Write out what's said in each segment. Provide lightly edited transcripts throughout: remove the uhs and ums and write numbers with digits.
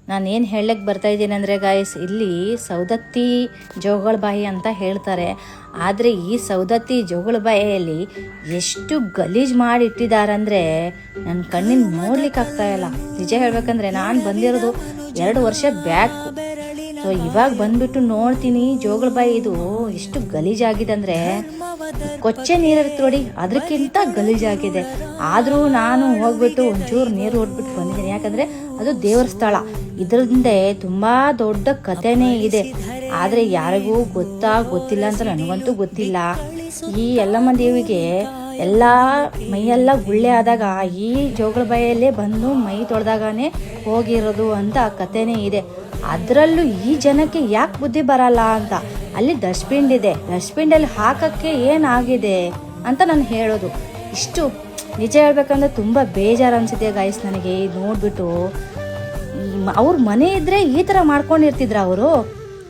ನಾನೇನು ಹೇಳಕ್ಕೆ ಬರ್ತಾ ಇದ್ದೀನಿ ಅಂದರೆ ಗಾಯ್ಸ್, ಇಲ್ಲಿ ಸೌದತ್ತಿ ಜೋಗಳಬಾಯಿ ಅಂತ ಹೇಳ್ತಾರೆ. ಆದರೆ ಈ ಸೌದತ್ತಿ ಜೋಗಳಬಾಯಿಯಲ್ಲಿ ಎಷ್ಟು ಗಲೀಜು ಮಾಡಿ ಇಟ್ಟಿದ್ದಾರಂದರೆ ನನ್ನ ಕಣ್ಣಿನ ನೋಡ್ಲಿಕ್ಕೆ ಆಗ್ತಾ ಇಲ್ಲ. ನಿಜ ಹೇಳ್ಬೇಕಂದ್ರೆ ನಾನು ಬಂದಿರೋದು 2 ವರ್ಷ ಬ್ಯಾಕು. ಸೊ ಇವಾಗ ಬಂದ್ಬಿಟ್ಟು ನೋಡ್ತೀನಿ ಜೋಗಳಬಾಯಿ ಇದು ಎಷ್ಟು ಗಲೀಜಾಗಿದೆ ಅಂದರೆ, ಕೊಚ್ಚೆ ನೀರಿರುತ್ತೆ ನೋಡಿ ಅದಕ್ಕಿಂತ ಗಲೀಜಾಗಿದೆ. ಆದರೂ ನಾನು ಹೋಗ್ಬಿಟ್ಟು ಒಂಚೂರು ನೀರು ಹೊಡ್ಬಿಟ್ಟು ಬಂದಿದ್ದೀನಿ. ಯಾಕಂದರೆ ಅದು ದೇವರ ಸ್ಥಳ. ಇದರಿಂದ ತುಂಬ ದೊಡ್ಡ ಕಥೆನೇ ಇದೆ. ಆದರೆ ಯಾರಿಗೂ ಗೊತ್ತಿಲ್ಲ ಅಂತ ನನಗಂತೂ ಗೊತ್ತಿಲ್ಲ. ಈ ಯಲ್ಲಮ್ಮ ದೇವಿಗೆ ಎಲ್ಲ ಮೈಯೆಲ್ಲ ಗುಳ್ಳೆ ಆದಾಗ ಈ ಜೋಗಳಬಾಯಿಯಲ್ಲೇ ಬಂದು ಮೈ ತೊಳೆದಾಗನೇ ಹೋಗಿರೋದು ಅಂತ ಕಥೆನೇ ಇದೆ. ಅದರಲ್ಲೂ ಈ ಜನಕ್ಕೆ ಯಾಕೆ ಬುದ್ಧಿ ಬರಲ್ಲ ಅಂತ, ಅಲ್ಲಿ ಡಸ್ಟ್ಬಿನ್ ಇದೆ, ಡಸ್ಟ್ಬಿನಲ್ಲಿ ಹಾಕಕ್ಕೆ ಏನಾಗಿದೆ ಅಂತ ನಾನು ಹೇಳೋದು. ಇಷ್ಟು ನಿಜ ಹೇಳ್ಬೇಕಂದ್ರೆ ತುಂಬ ಬೇಜಾರು ಅನಿಸಿದೆ ಗಾಯ್ಸ್ ನನಗೆ ನೋಡ್ಬಿಟ್ಟು. ಅವ್ರ ಮನೆ ಇದ್ದರೆ ಈ ಥರ ಮಾಡ್ಕೊಂಡಿರ್ತಿದ್ರ ಅವರು.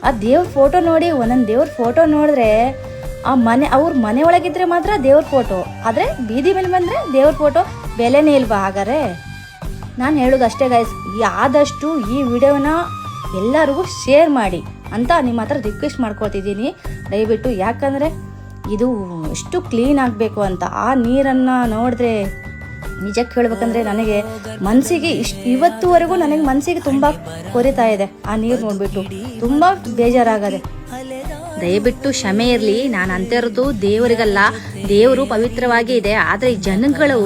ಆ ದೇವ್ರ ಫೋಟೋ ನೋಡಿ, ಒಂದೊಂದು ದೇವ್ರ ಫೋಟೋ ನೋಡಿದ್ರೆ ಆ ಮನೆ ಅವ್ರ ಮನೆ ಒಳಗಿದ್ರೆ ಮಾತ್ರ ದೇವ್ರ ಫೋಟೋ, ಆದರೆ ಬೀದಿ ಮೇಲೆ ಬಂದರೆ ದೇವ್ರ ಫೋಟೋ ಬೆಲೆನೇ ಇಲ್ವಾ? ಹಾಗಾದ್ರೆ ನಾನು ಹೇಳೋದು ಅಷ್ಟೇ ಗಾಯ್ಸ್, ಆದಷ್ಟು ಈ ವಿಡಿಯೋನ ಎಲ್ಲರಿಗೂ ಶೇರ್ ಮಾಡಿ ಅಂತ ನಿಮ್ಮ ಹತ್ರ ರಿಕ್ವೆಸ್ಟ್ ಮಾಡ್ಕೊಳ್ತಿದ್ದೀನಿ ದಯವಿಟ್ಟು. ಯಾಕಂದರೆ ಇದು ಎಷ್ಟು ಕ್ಲೀನ್ ಆಗಬೇಕು ಅಂತ. ಆ ನೀರನ್ನು ನೋಡಿದ್ರೆ ನಿಜಕ್ಕೆ ಹೇಳ್ಬೇಕಂದ್ರೆ ನನಗೆ ಮನಸ್ಸಿಗೆ ಇವತ್ತುವರೆಗೂ ನನಗೆ ಮನಸ್ಸಿಗೆ ತುಂಬ ಕೊರಿತಾ ಇದೆ. ಆ ನೀರು ನೋಡ್ಬಿಟ್ಟು ತುಂಬ ಬೇಜಾರಾಗದೆ. ದಯವಿಟ್ಟು ಕ್ಷಮೆ ಇರಲಿ. ನಾನು ಅಂತಿರೋದು ದೇವರಿಗಲ್ಲ, ದೇವರು ಪವಿತ್ರವಾಗಿ ಇದೆ. ಆದರೆ ಈ ಜನಗಳು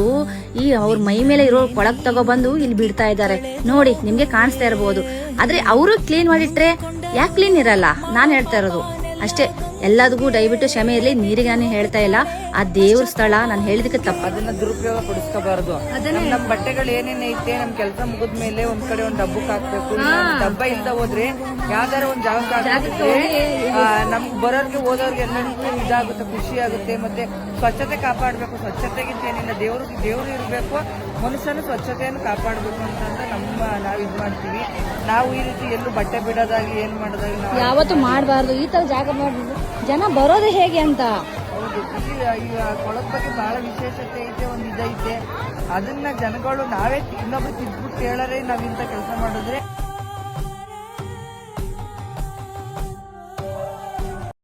ಈ ಅವ್ರ ಮೈ ಮೇಲೆ ಇರೋ ಕೊಳಕ್ ತಗೊಬಂದು ಇಲ್ಲಿ ಬಿಡ್ತಾ ಇದ್ದಾರೆ ನೋಡಿ, ನಿಮ್ಗೆ ಕಾಣಿಸ್ತಾ ಇರಬಹುದು. ಆದ್ರೆ ಅವರು ಕ್ಲೀನ್ ಮಾಡಿಟ್ರೆ ಯಾಕೆ ಕ್ಲೀನ್ ಇರಲ್ಲ? ನಾನು ಹೇಳ್ತಾ ಇರೋದು ಅಷ್ಟೇ. ಎಲ್ಲದಕ್ಕೂ ದಯವಿಟ್ಟು ಕ್ಷಮೆ ಇರಲಿ. ನೀರಿಗೆ ನಾನು ಹೇಳ್ತಾ ಇಲ್ಲ, ಆ ದೇವ್ರ ಸ್ಥಳ. ನಾನು ಹೇಳಿದಕ್ಕೆ ತಪ್ಪು. ಅದನ್ನ ದುರುಪಯೋಗ ಪಡಿಸ್ಕೋಬಾರ್ದು. ನಮ್ಮ ಬಟ್ಟೆಗಳು ಏನೇನೈತೆ ನಮ್ ಕೆಲಸ ಮುಗಿದ ಮೇಲೆ ಒಂದ್ ಕಡೆ ಒಂದ್ ಡಬ್ಬಕ್ ಹಾಕ್ಬೇಕು. ಡಬ್ಬ ಇಲ್ದ ಹೋದ್ರೆ ಯಾವ್ದಾರ ಒಂದ್ ಜಾಗಕ್ಕೆ ಹಾಕಿದ್ರೆ ನಮ್ ಬರೋರ್ಗೆ ಹೋದವ್ರಿಗೆ ಎಲ್ಲರಿಗೂ ಇದಾಗುತ್ತೆ, ಖುಷಿ ಆಗುತ್ತೆ. ಮತ್ತೆ ಸ್ವಚ್ಛತೆ ಕಾಪಾಡ್ಬೇಕು. ಸ್ವಚ್ಛತೆಗಿಂತ ಏನಿಲ್ಲ, ದೇವ್ರು ಇರ್ಬೇಕು, ಮನುಷ್ಯನು ಸ್ವಚ್ಛತೆಯನ್ನು ಕಾಪಾಡ್ಬೇಕು ಅಂತ ನಾವ್ ಇದ್ ಮಾಡ್ತೀವಿ. ನಾವು ಈ ರೀತಿ ಎಲ್ಲೂ ಬಟ್ಟೆ ಬಿಡೋದಾಗಿ ಏನ್ ಮಾಡೋದಾಗಿ ಯಾವತ್ತೂ ಮಾಡಬಾರ್ದು. ಈ ತರ ಜಾಗ ಮಾಡಿದ್ರು ಜನ ಬರೋದು ಹೇಗೆ ಅಂತ. ಹೌದು, ಈಗ ಕೊಳದ ಬಗ್ಗೆ ಬಹಳ ವಿಶೇಷತೆ ಐತೆ, ಒಂದ್ ಇದೈತೆ. ಅದನ್ನ ಜನಗಳು ನಾವೇ ಇನ್ನೊಬ್ರು ತಿದ್ಬಿಟ್ಟು ಹೇಳರೆ ನಾವ್ ಇಂಥ ಕೆಲಸ ಮಾಡಿದ್ರೆ